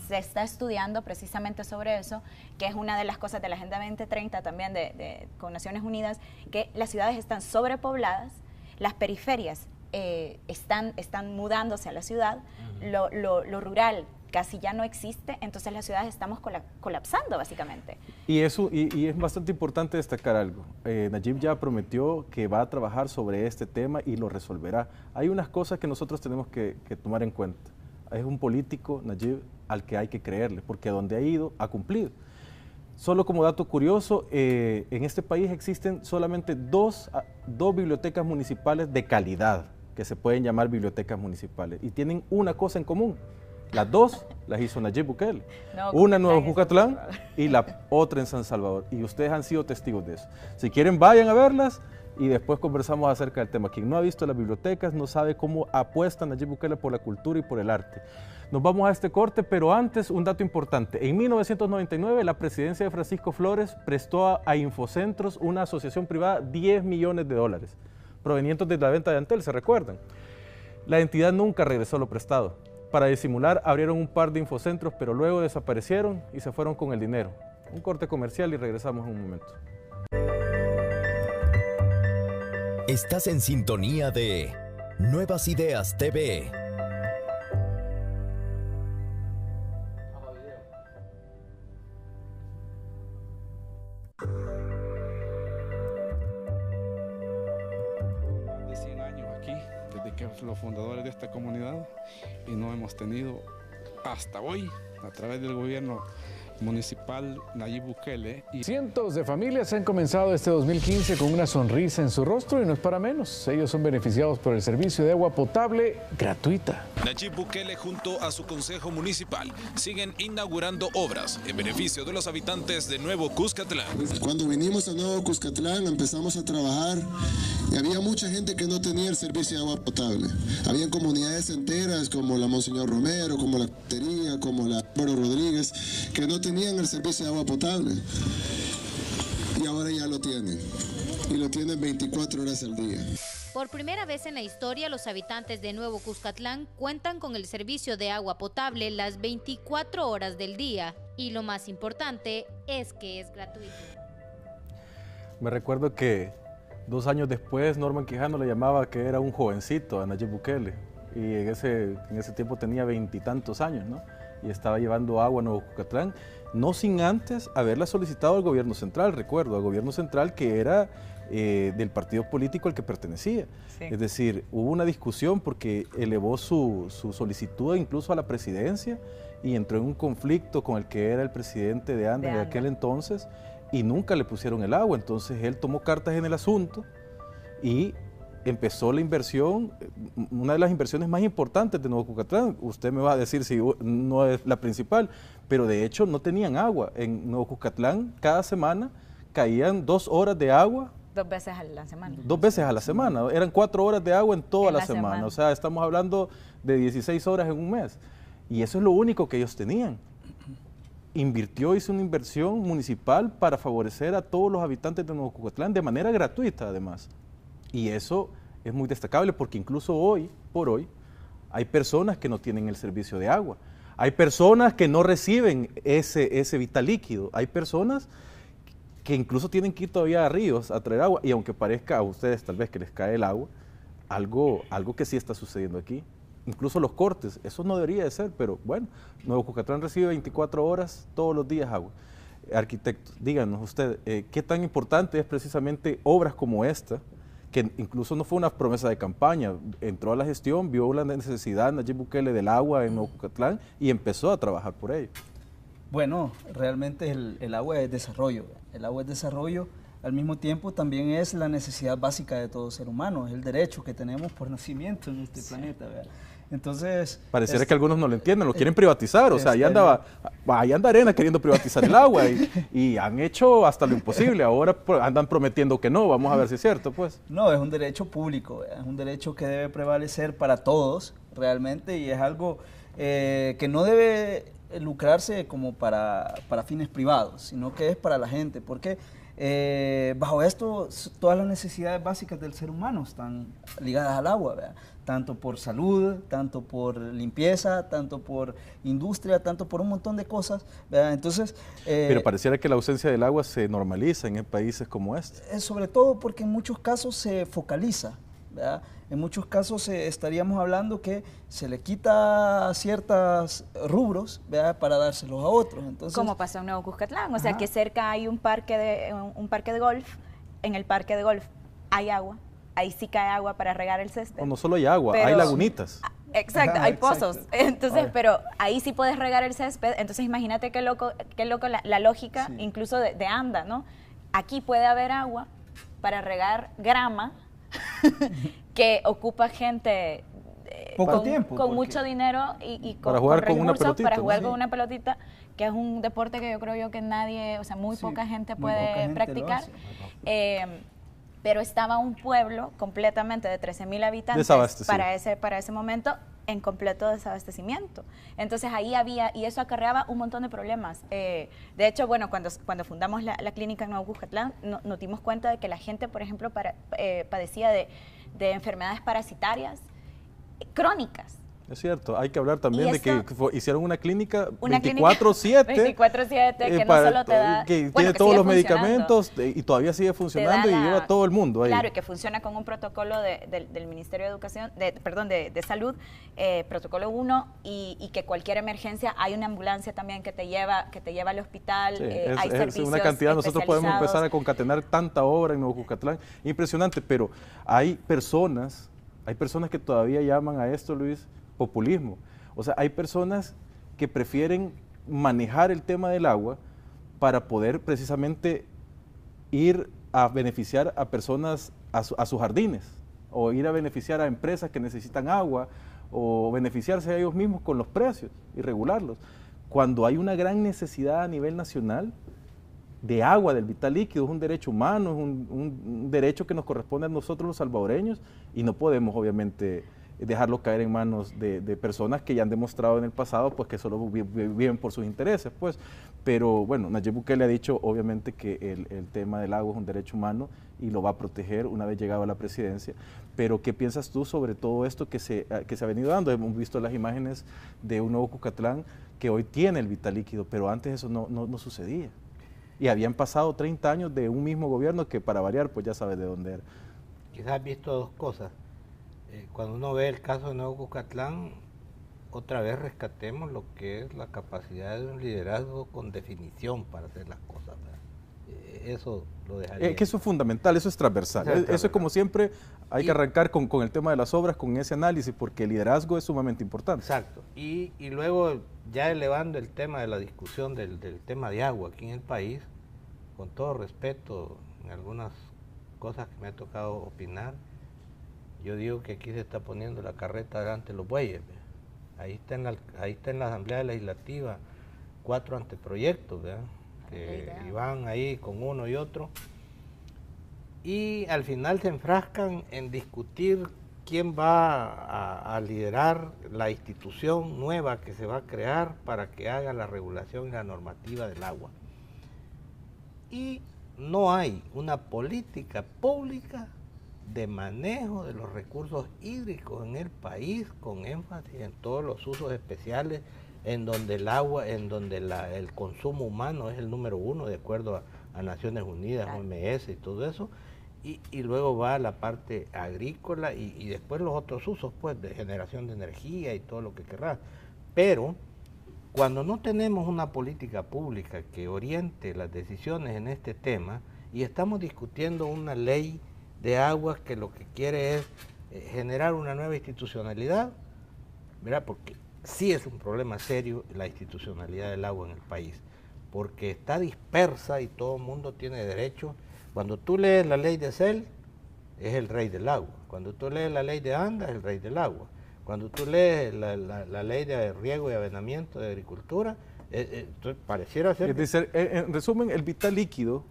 Speaker 4: se está estudiando precisamente sobre eso, que es una de las cosas de la Agenda 2030 también con Naciones Unidas, que las ciudades están sobrepobladas, las periferias están mudándose a la ciudad, lo rural casi ya no existe, entonces las ciudades estamos colapsando básicamente.
Speaker 1: Y es bastante importante destacar algo. Nayib ya prometió que va a trabajar sobre este tema y lo resolverá. Hay unas cosas que nosotros tenemos que tomar en cuenta. Es un político, Nayib, al que hay que creerle, porque donde ha ido, ha cumplido. Solo como dato curioso, en este país existen solamente dos bibliotecas municipales de calidad, que se pueden llamar bibliotecas municipales, y tienen una cosa en común. Las dos las hizo Nayib Bukele, una en Nuevo Cucatlán y la otra en San Salvador, y ustedes han sido testigos de eso. Si quieren, vayan a verlas y después conversamos acerca del tema. Quien no ha visto las bibliotecas no sabe cómo apuesta Nayib Bukele por la cultura y por el arte. Nos vamos a este corte, pero antes un dato importante. En 1999 la presidencia de Francisco Flores prestó a Infocentros, una asociación privada, 10 millones de dólares, provenientes de la venta de Antel, ¿se recuerdan? La entidad nunca regresó lo prestado. Para disimular, abrieron un par de infocentros, pero luego desaparecieron y se fueron con el dinero. Un corte comercial y regresamos en un momento.
Speaker 5: Estás en sintonía de Nuevas Ideas TV.
Speaker 6: Más de 100 años aquí, desde que los fundadores de esta comunidad, y no hemos tenido hasta hoy, a través del gobierno municipal Nayib Bukele.
Speaker 7: Cientos de familias han comenzado este 2015 con una sonrisa en su rostro y no es para menos. Ellos son beneficiados por el servicio de agua potable gratuita.
Speaker 8: Nayib Bukele junto a su consejo municipal siguen inaugurando obras en beneficio de los habitantes de Nuevo Cuscatlán.
Speaker 9: Cuando vinimos a Nuevo Cuscatlán empezamos a trabajar y había mucha gente que no tenía el servicio de agua potable. Había comunidades enteras como la Monseñor Romero, como la Cotería, como la Álvaro Rodríguez, que no tenían el servicio de agua potable y ahora ya lo tienen, y lo tienen 24 horas al día.
Speaker 10: Por primera vez en la historia, los habitantes de Nuevo Cuscatlán cuentan con el servicio de agua potable las 24 horas del día, y lo más importante es que es gratuito.
Speaker 1: Me recuerdo que 2 años después Norman Quijano le llamaba que era un jovencito a Nayib Bukele, y en ese tiempo tenía 20 y tantos años, ¿no? Y estaba llevando agua a Nuevo Cucatlán, no sin antes haberla solicitado al gobierno central, recuerdo, al gobierno central que era del partido político al que pertenecía. Sí. Es decir, hubo una discusión porque elevó su solicitud incluso a la presidencia y entró en un conflicto con el que era el presidente de ANDA de aquel entonces y nunca le pusieron el agua. Entonces él tomó cartas en el asunto y empezó la inversión, una de las inversiones más importantes de Nuevo Cucatlán. Usted me va a decir si no es la principal, pero de hecho no tenían agua. En Nuevo Cucatlán cada semana caían 2 horas de agua.
Speaker 4: 2 veces a la semana.
Speaker 1: 2 veces a la semana, eran 4 horas de agua en toda la semana. O sea, estamos hablando de 16 horas en un mes. Y eso es lo único que ellos tenían. Hizo una inversión municipal para favorecer a todos los habitantes de Nuevo Cucatlán de manera gratuita, además. Y eso es muy destacable porque incluso hoy por hoy hay personas que no tienen el servicio de agua. Hay personas que no reciben ese vital líquido. Hay personas que incluso tienen que ir todavía a ríos a traer agua. Y aunque parezca a ustedes tal vez que les cae el agua, algo que sí está sucediendo aquí. Incluso los cortes, eso no debería de ser, pero bueno, Nuevo Cucatlán recibe 24 horas todos los días agua. Arquitecto, díganos usted, ¿qué tan importante es precisamente obras como esta, que incluso no fue una promesa de campaña, entró a la gestión, vio la necesidad Nayib Bukele del agua en Nuevo Cucatlán y empezó a trabajar por ello?
Speaker 2: Bueno, realmente el agua es desarrollo. El agua es desarrollo, al mismo tiempo también es la necesidad básica de todo ser humano, es el derecho que tenemos por nacimiento en este planeta, ¿verdad? Entonces...
Speaker 1: Pareciera que algunos no lo entienden, lo quieren privatizar, o sea, ahí anda Arena queriendo privatizar el agua y han hecho hasta lo imposible, ahora andan prometiendo que no, vamos a ver si es cierto, pues.
Speaker 2: No, es un derecho público, es un derecho que debe prevalecer para todos, realmente, y es algo que no debe lucrarse como para fines privados, sino que es para la gente, porque bajo esto todas las necesidades básicas del ser humano están ligadas al agua, ¿verdad? Tanto por salud, tanto por limpieza, tanto por industria, tanto por un montón de cosas, ¿verdad? Entonces...
Speaker 1: pero pareciera que la ausencia del agua se normaliza en países como este.
Speaker 2: Sobre todo porque en muchos casos se focaliza, ¿verdad? En muchos casos estaríamos hablando que se le quita ciertos rubros, ¿verdad?, para dárselos a otros. Entonces,
Speaker 4: como pasó en Nuevo Cuscatlán, o sea que cerca hay un parque de golf, en el parque de golf hay agua, ahí sí cae agua para regar el césped.
Speaker 1: No solo hay agua, hay lagunitas.
Speaker 4: Exacto, hay pozos. Entonces, pero ahí sí puedes regar el césped. Entonces, imagínate qué loco la lógica, incluso de ANDA, ¿no? Aquí puede haber agua para regar grama que ocupa gente con mucho dinero y con recursos para jugar con una pelotita, que es un deporte que yo creo que nadie, o sea, muy poca gente puede practicar. Pero estaba un pueblo completamente de 13,000 habitantes para ese momento en completo desabastecimiento. Entonces ahí había, y eso acarreaba un montón de problemas. De hecho, bueno, cuando fundamos la clínica en Nuevo Cuscatlán, nos dimos cuenta de que la gente, por ejemplo, padecía de enfermedades parasitarias crónicas.
Speaker 1: Es cierto, hay que hablar también de que hicieron una clínica 24/7.
Speaker 4: 24/7, que no solo te da...
Speaker 1: Que tiene todos los medicamentos y todavía sigue funcionando y lleva a todo el mundo ahí.
Speaker 4: Claro, y que funciona con un protocolo del Ministerio de Educación, de Salud, protocolo 1, y que cualquier emergencia hay una ambulancia también que te lleva al hospital, hay servicios
Speaker 1: es una cantidad, nosotros podemos empezar a concatenar tanta obra en Nuevo Cuscatlán, impresionante, pero hay personas que todavía llaman a esto, Luis, populismo. O sea, hay personas que prefieren manejar el tema del agua para poder precisamente ir a beneficiar a personas a sus jardines, o ir a beneficiar a empresas que necesitan agua, o beneficiarse a ellos mismos con los precios y regularlos. Cuando hay una gran necesidad a nivel nacional de agua, del vital líquido, es un derecho humano, es un derecho que nos corresponde a nosotros los salvadoreños, y no podemos obviamente dejarlo caer en manos de personas que ya han demostrado en el pasado pues que solo viven por sus intereses, pues. Pero bueno, Nayib Bukele ha dicho obviamente que el tema del agua es un derecho humano y lo va a proteger una vez llegado a la presidencia. Pero ¿qué piensas tú sobre todo esto que se ha venido dando? Hemos visto las imágenes de un Nuevo Cucatlán que hoy tiene el vital líquido, pero antes eso no sucedía. Y habían pasado 30 años de un mismo gobierno que, para variar, pues ya sabes de dónde era.
Speaker 3: Quizás has visto dos cosas. Cuando uno ve el caso de Nuevo Cucatlán, otra vez rescatemos lo que es la capacidad de un liderazgo con definición para hacer las cosas, ¿verdad? Eso lo dejaría.
Speaker 1: Que eso es fundamental, eso es transversal. Eso es como siempre, hay que arrancar con el tema de las obras, con ese análisis, porque el liderazgo es sumamente importante.
Speaker 3: Exacto. Y luego, ya elevando el tema de la discusión del tema de agua aquí en el país, con todo respeto, en algunas cosas que me ha tocado opinar, yo digo que aquí se está poniendo la carreta delante de los bueyes. Ahí está en la Asamblea Legislativa 4 anteproyectos, ¿verdad? Y van ahí con uno y otro. Y al final se enfrascan en discutir quién va a liderar la institución nueva que se va a crear para que haga la regulación y la normativa del agua. Y no hay una política pública de manejo de los recursos hídricos en el país, con énfasis en todos los usos especiales, en donde el agua, en donde el consumo humano es el número 1 de acuerdo a Naciones Unidas, OMS y todo eso, y luego va la parte agrícola y después los otros usos, pues, de generación de energía y todo lo que querrás. Pero cuando no tenemos una política pública que oriente las decisiones en este tema, y estamos discutiendo una ley de aguas que lo que quiere es generar una nueva institucionalidad, ¿verdad? Porque sí es un problema serio la institucionalidad del agua en el país, porque está dispersa y todo el mundo tiene derecho. Cuando tú lees la ley de CEL, es el rey del agua. Cuando tú lees la ley de ANDA, es el rey del agua. Cuando tú lees la ley de riego y avenamiento de agricultura, pareciera ser...
Speaker 1: Es decir, en resumen, el vital líquido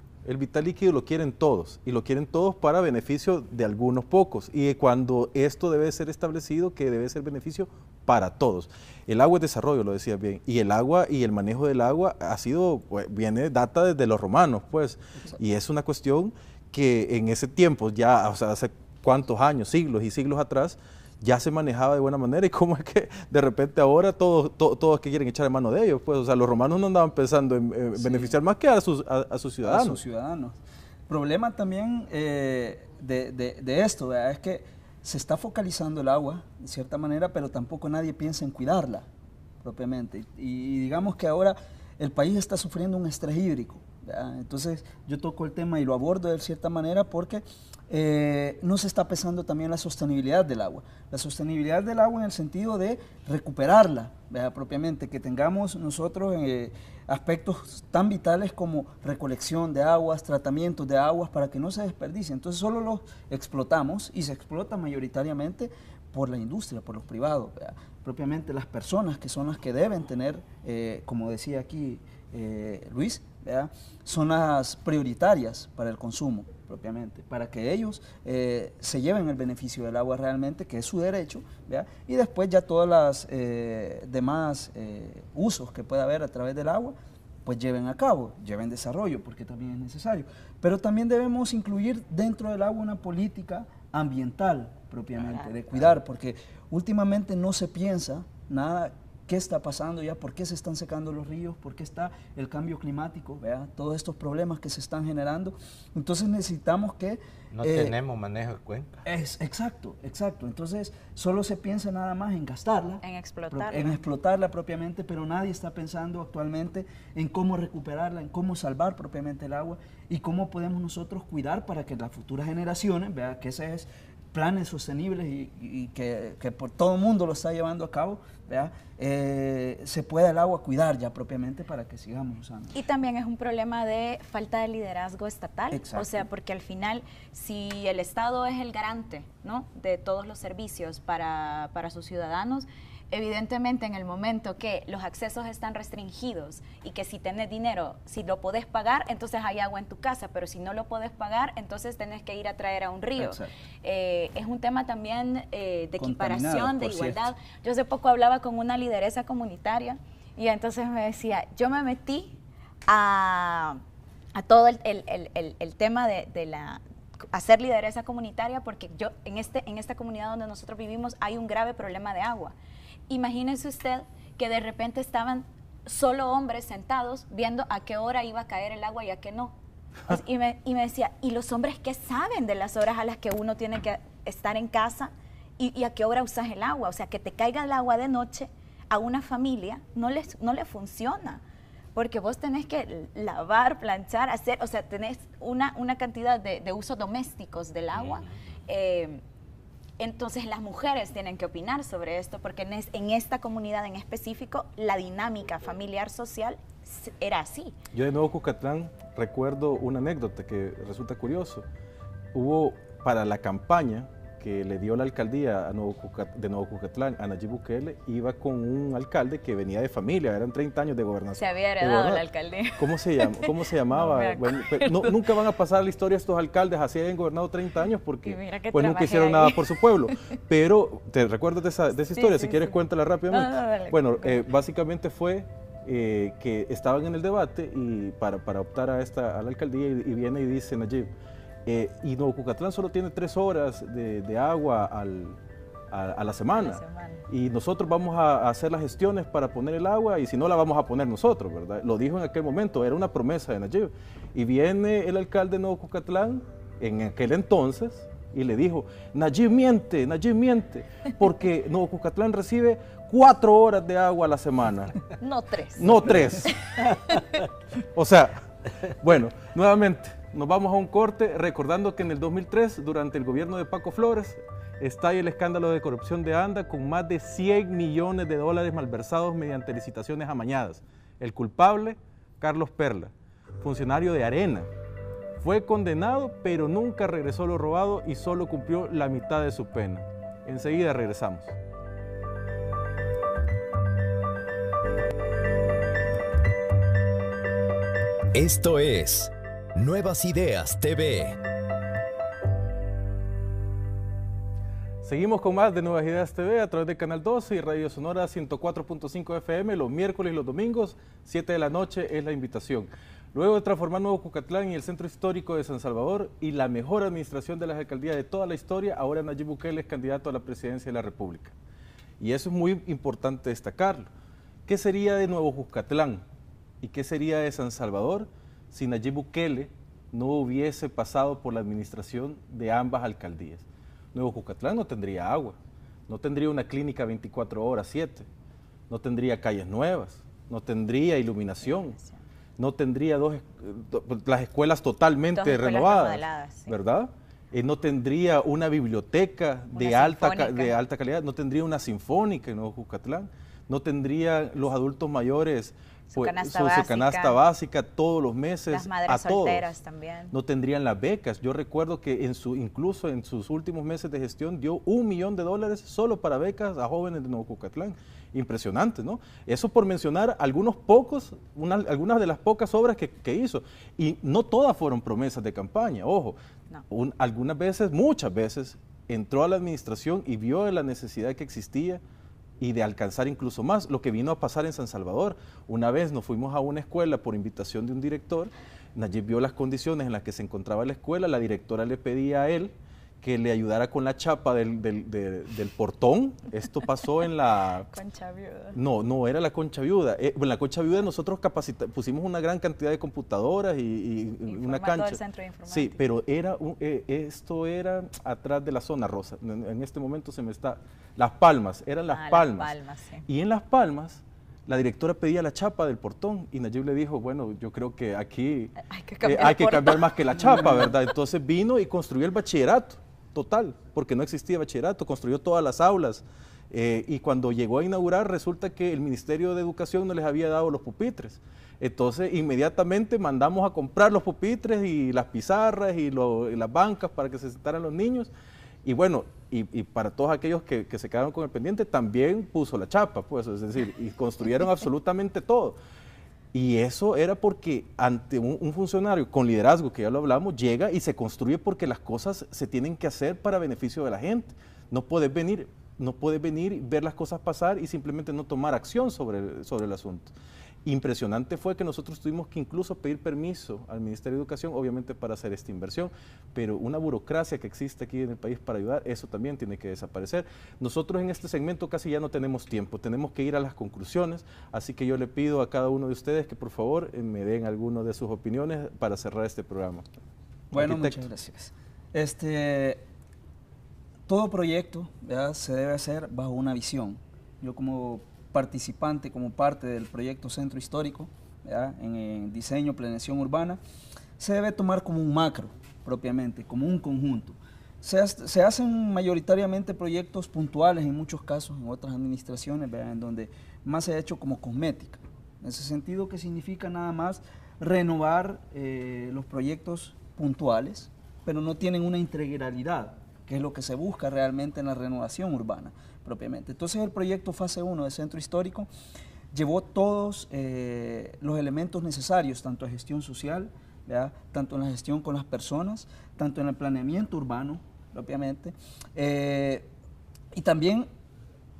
Speaker 1: lo quieren todos, y lo quieren todos para beneficio de algunos pocos, y cuando esto debe ser establecido, que debe ser beneficio para todos. El agua es desarrollo, lo decías bien, y el agua y el manejo del agua data desde los romanos, pues. Exacto. Y es una cuestión que en ese tiempo, ya, o sea, hace cuántos años, siglos y siglos atrás, ya se manejaba de buena manera, y cómo es que de repente ahora todos que quieren echar mano de ellos, pues, o sea, los romanos no andaban pensando en beneficiar más que a sus ciudadanos.
Speaker 2: A sus ciudadanos. Problema también de esto, ¿verdad? Es que se está focalizando el agua, de cierta manera, pero tampoco nadie piensa en cuidarla, propiamente. Y digamos que ahora el país está sufriendo un estrés hídrico, ¿verdad? Entonces yo toco el tema y lo abordo de cierta manera porque no se está pensando también la sostenibilidad del agua. La sostenibilidad del agua en el sentido de recuperarla, ¿verdad? Propiamente, que tengamos nosotros aspectos tan vitales como recolección de aguas, tratamientos de aguas para que no se desperdicien. Entonces solo los explotamos, y se explota mayoritariamente por la industria, por los privados, ¿verdad? Propiamente las personas que son las que deben tener, como decía aquí Luis, ¿verdad? Son las prioritarias para el consumo, propiamente, para que ellos se lleven el beneficio del agua realmente, que es su derecho, ¿verdad? Y después ya todas las demás usos que pueda haber a través del agua, pues lleven a cabo, lleven desarrollo, porque también es necesario. Pero también debemos incluir dentro del agua una política ambiental, propiamente, de cuidar, porque últimamente no se piensa nada. ¿Qué está pasando ya? ¿Por qué se están secando los ríos? ¿Por qué está el cambio climático? ¿Verdad? Todos estos problemas que se están generando. Entonces necesitamos que...
Speaker 3: No tenemos manejo de cuenca.
Speaker 2: Exacto. Entonces solo se piensa nada más en gastarla.
Speaker 4: En explotarla.
Speaker 2: En explotarla propiamente, pero nadie está pensando actualmente en cómo recuperarla, en cómo salvar propiamente el agua y cómo podemos nosotros cuidar para que las futuras generaciones, ¿verdad? Que ese es planes sostenibles y que por todo el mundo lo está llevando a cabo, ¿verdad? Se pueda el agua cuidar ya propiamente para que sigamos usando.
Speaker 4: Y también es un problema de falta de liderazgo estatal.
Speaker 2: Exacto.
Speaker 4: O sea, porque al final, si el Estado es el garante, ¿no?, de todos los servicios para sus ciudadanos, evidentemente en el momento que los accesos están restringidos y que si tenés dinero, si lo podés pagar, entonces hay agua en tu casa, pero si no lo podés pagar, entonces tenés que ir a traer a un río. Es un tema también de equiparación, de igualdad. Cierto. Yo hace poco hablaba con una lideresa comunitaria y entonces me decía, yo me metí a todo el tema de la hacer lideresa comunitaria porque yo en esta comunidad donde nosotros vivimos hay un grave problema de agua. Imagínese usted que de repente estaban solo hombres sentados viendo a qué hora iba a caer el agua y a qué no. Y me decía, ¿y los hombres qué saben de las horas a las que uno tiene que estar en casa y a qué hora usas el agua? O sea, que te caiga el agua de noche a una familia no le funciona. Porque vos tenés que lavar, planchar, hacer, o sea, tenés una cantidad de usos domésticos del agua. Entonces las mujeres tienen que opinar sobre esto porque en esta comunidad en específico la dinámica familiar social era así.
Speaker 1: Yo de Nuevo Cuscatlán recuerdo una anécdota que resulta curioso. hubo para la campaña que le dio la alcaldía de Nuevo Cucatlán a Nayib Bukele, iba con un alcalde que venía de familia, eran 30 años de gobernación.
Speaker 4: Se había heredado la alcaldía.
Speaker 1: ¿Cómo se llamaba? Nunca van a pasar la historia estos alcaldes, así hayan gobernado 30 años porque pues nunca hicieron nada por su pueblo. Pero, ¿te recuerdas de esa historia? Si quieres, cuéntala rápidamente.
Speaker 4: Dale,
Speaker 1: bueno, básicamente fue que estaban en el debate y para optar a la alcaldía y viene y dice Nayib, y Nuevo Cucatlán solo tiene 3 horas de agua a la semana. Y nosotros vamos a hacer las gestiones para poner el agua y si no la vamos a poner nosotros, ¿verdad? Lo dijo en aquel momento, era una promesa de Nayib. Y viene el alcalde de Nuevo Cucatlán en aquel entonces y le dijo, Nayib miente, porque Nuevo Cucatlán recibe 4 horas de agua a la semana.
Speaker 4: No 3.
Speaker 1: No 3. O sea, bueno, nuevamente, nos vamos a un corte recordando que en el 2003, durante el gobierno de Paco Flores, estalla el escándalo de corrupción de ANDA con más de 100 millones de dólares malversados mediante licitaciones amañadas. El culpable, Carlos Perla, funcionario de Arena. Fue condenado, pero nunca regresó lo robado y solo cumplió la mitad de su pena. Enseguida regresamos.
Speaker 5: Esto es Nuevas Ideas TV.
Speaker 1: Seguimos con más de Nuevas Ideas TV a través de Canal 12 y Radio Sonora 104.5 FM los miércoles y los domingos, 7 de la noche es la invitación. Luego de transformar Nuevo Cucatlán y el centro histórico de San Salvador y la mejor administración de las alcaldías de toda la historia, ahora Nayib Bukele es candidato a la presidencia de la República. Y eso es muy importante destacarlo. ¿Qué sería de Nuevo Cucatlán y qué sería de San Salvador si Nayib Bukele no hubiese pasado por la administración de ambas alcaldías? Nuevo Cucatlán no tendría agua, no tendría una clínica 24 horas, 7, no tendría calles nuevas, no tendría iluminación, no tendría las escuelas totalmente renovadas, sí, ¿verdad? No tendría una biblioteca de alta calidad, no tendría una sinfónica en Nuevo Cucatlán, no tendría los adultos mayores su canasta básica todos los meses. Las madres solteras también. No tendrían las becas. Yo recuerdo que incluso en sus últimos meses de gestión dio $1 millón solo para becas a jóvenes de Nuevo Cucatlán. Impresionante, ¿no? Eso por mencionar algunas de las pocas obras que hizo. Y no todas fueron promesas de campaña, ojo. No. Algunas veces, muchas veces, entró a la administración y vio la necesidad que existía y de alcanzar incluso más, lo que vino a pasar en San Salvador. Una vez nos fuimos a una escuela por invitación de un director, Nayib vio las condiciones en las que se encontraba la escuela, la directora le pedía a él que le ayudara con la chapa del portón. Esto pasó en la... Concha Viuda. No era la Concha Viuda. En la Concha Viuda nosotros pusimos una gran cantidad de computadoras y una cancha. El centro de informática. Sí, pero esto era atrás de la zona rosa. En este momento se me está... Las Palmas, eran Las Palmas. Sí. Y en Las Palmas la directora pedía la chapa del portón y Nayib le dijo, bueno, yo creo que aquí hay que cambiar más que la chapa, ¿verdad? Entonces vino y construyó el bachillerato total, porque no existía bachillerato, construyó todas las aulas y cuando llegó a inaugurar resulta que el Ministerio de Educación no les había dado los pupitres. Entonces inmediatamente mandamos a comprar los pupitres y las pizarras y las bancas para que se sentaran los niños. Y bueno, y para todos aquellos que se quedaron con el pendiente, también puso la chapa, pues, es decir, y construyeron absolutamente todo. Y eso era porque ante un funcionario con liderazgo, que ya lo hablamos, llega y se construye porque las cosas se tienen que hacer para beneficio de la gente. No puedes venir y ver las cosas pasar y simplemente no tomar acción sobre el asunto. Impresionante fue que nosotros tuvimos que incluso pedir permiso al Ministerio de Educación, obviamente para hacer esta inversión, pero una burocracia que existe aquí en el país para ayudar, eso también tiene que desaparecer. Nosotros en este segmento casi ya no tenemos tiempo, tenemos que ir a las conclusiones, así que yo le pido a cada uno de ustedes que por favor me den alguna de sus opiniones para cerrar este programa.
Speaker 2: Bueno, muchas gracias. Todo proyecto, ¿verdad?, se debe hacer bajo una visión. Yo como participante, como parte del proyecto Centro Histórico, ¿verdad?, en diseño, planeación urbana, se debe tomar como un macro, propiamente, como un conjunto. Se hacen mayoritariamente proyectos puntuales en muchos casos, en otras administraciones, ¿verdad?, en donde más se ha hecho como cosmética. En ese sentido, que significa nada más renovar los proyectos puntuales, pero no tienen una integralidad, que es lo que se busca realmente en la renovación urbana propiamente. Entonces el proyecto Fase 1 de Centro Histórico llevó todos los elementos necesarios, tanto en gestión social, ¿verdad?, tanto en la gestión con las personas, tanto en el planeamiento urbano propiamente, y también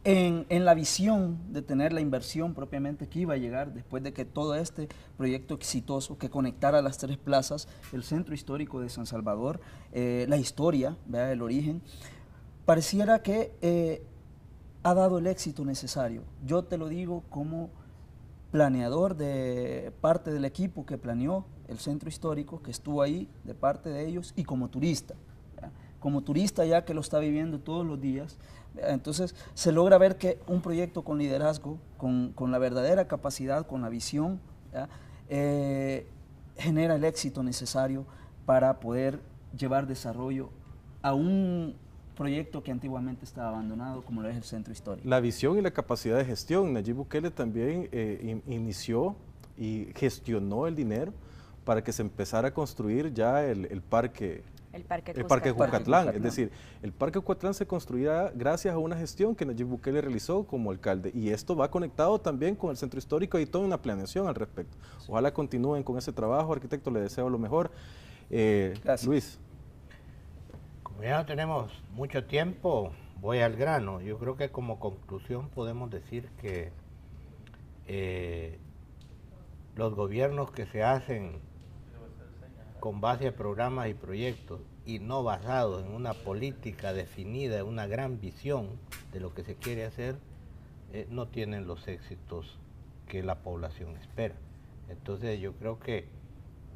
Speaker 2: en la visión de tener la inversión propiamente que iba a llegar después de que todo este proyecto exitoso que conectara las 3 plazas, el centro histórico de San Salvador, la historia, ¿verdad?, el origen, pareciera que ha dado el éxito necesario. Yo te lo digo como planeador de parte del equipo que planeó el centro histórico, que estuvo ahí de parte de ellos, y como turista, ¿verdad?, como turista ya que lo está viviendo todos los días. Entonces se logra ver que un proyecto con liderazgo, con la verdadera capacidad, con la visión, genera el éxito necesario para poder llevar desarrollo a un proyecto que antiguamente estaba abandonado, como lo es el centro histórico.
Speaker 1: La visión y la capacidad de gestión. Nayib Bukele también inició y gestionó el dinero para que se empezara a construir ya el parque Cuscatlán. Es decir, el Parque Cuscatlán se construirá gracias a una gestión que Nayib Bukele realizó como alcalde, y esto va conectado también con el centro histórico y toda una planeación al respecto. Ojalá continúen con ese trabajo, arquitecto, le deseo lo mejor.
Speaker 2: Gracias.
Speaker 1: Luis.
Speaker 3: Como ya no tenemos mucho tiempo, voy al grano. Yo creo que como conclusión podemos decir que los gobiernos que se hacen con base a programas y proyectos y no basados en una política definida, en una gran visión de lo que se quiere hacer, no tienen los éxitos que la población espera. Entonces yo creo que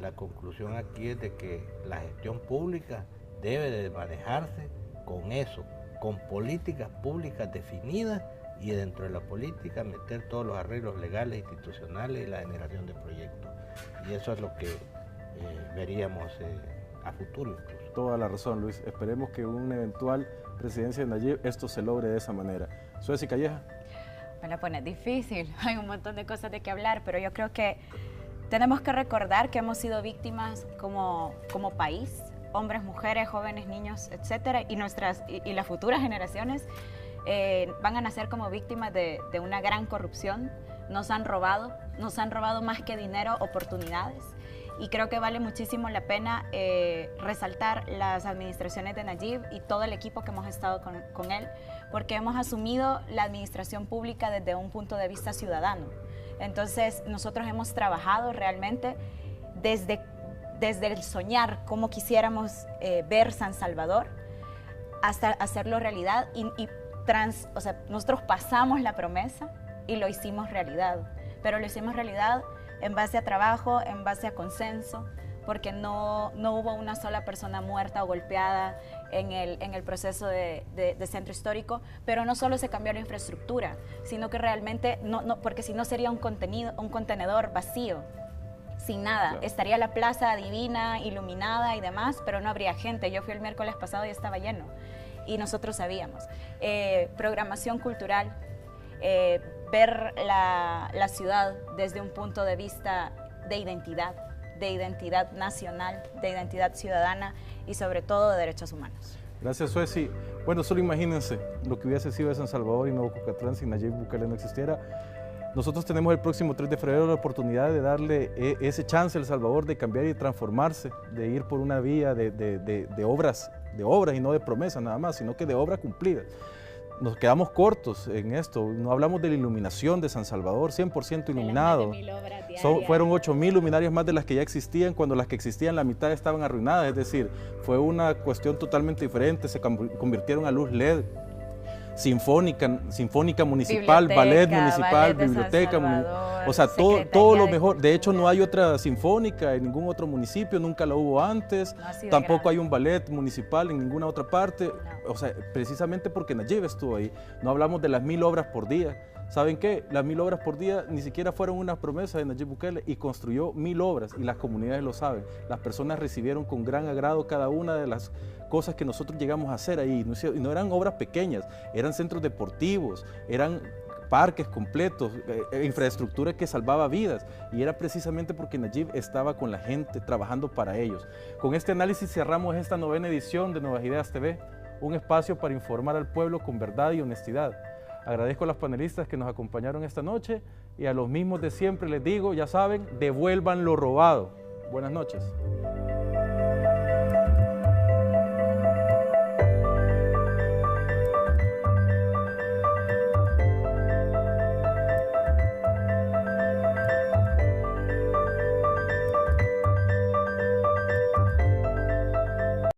Speaker 3: la conclusión aquí es de que la gestión pública debe de manejarse con eso, con políticas públicas definidas, y dentro de la política meter todos los arreglos legales, institucionales y la generación de proyectos. Y eso es lo que veríamos a futuro incluso.
Speaker 1: Toda la razón, Luis. Esperemos que una eventual presidencia de Nayib esto se logre de esa manera. Sueci Calleja.
Speaker 4: Me la pone difícil, hay un montón de cosas de que hablar, pero yo creo que tenemos que recordar que hemos sido víctimas como país, hombres, mujeres, jóvenes, niños, etcétera, y las futuras generaciones van a nacer como víctimas de una gran corrupción. Nos han robado más que dinero, oportunidades. Y creo que vale muchísimo la pena resaltar las administraciones de Nayib y todo el equipo que hemos estado con él, porque hemos asumido la administración pública desde un punto de vista ciudadano. Entonces, nosotros hemos trabajado realmente desde el soñar cómo quisiéramos ver San Salvador hasta hacerlo realidad. O sea, nosotros pasamos la promesa y lo hicimos realidad, pero lo hicimos realidad en base a trabajo, en base a consenso, porque no hubo una sola persona muerta o golpeada en el proceso de centro histórico, pero no solo se cambió la infraestructura, sino que realmente, porque si no sería un contenedor vacío, sin nada. Claro. Estaría la plaza divina, iluminada y demás, pero no habría gente. Yo fui el miércoles pasado y estaba lleno, y nosotros sabíamos. Programación cultural, ver la ciudad desde un punto de vista de identidad nacional, de identidad ciudadana y sobre todo de derechos humanos.
Speaker 1: Gracias, Sueci. Bueno, solo imagínense lo que hubiese sido de San Salvador y Nuevo Cuscatlán si Nayib Bukele no existiera. Nosotros tenemos el próximo 3 de febrero la oportunidad de darle ese chance a El Salvador de cambiar y transformarse, de ir por una vía de obras y no de promesas nada más, sino que de obras cumplidas. Nos quedamos cortos en esto, no hablamos de la iluminación de San Salvador, 100% iluminado. Fueron 8.000 luminarias más de las que ya existían, cuando las que existían la mitad estaban arruinadas, es decir, fue una cuestión totalmente diferente, se convirtieron a luz LED. Sinfónica municipal, ballet municipal, biblioteca, o sea, todo lo mejor. De hecho, no hay otra sinfónica en ningún otro municipio, nunca la hubo antes, tampoco hay un ballet municipal en ninguna otra parte, o sea, precisamente porque Nayib estuvo ahí. No hablamos de las 1.000 obras por día. ¿Saben qué? Las 1.000 obras por día ni siquiera fueron una promesa de Nayib Bukele, y construyó 1.000 obras, y las comunidades lo saben. Las personas recibieron con gran agrado cada una de las cosas que nosotros llegamos a hacer ahí, y no eran obras pequeñas, eran centros deportivos, eran parques completos, infraestructura que salvaba vidas, y era precisamente porque Nayib estaba con la gente, trabajando para ellos. Con este análisis cerramos esta 9ª edición de Nuevas Ideas TV, un espacio para informar al pueblo con verdad y honestidad. Agradezco a los panelistas que nos acompañaron esta noche, y a los mismos de siempre les digo, ya saben, devuelvan lo robado. Buenas noches.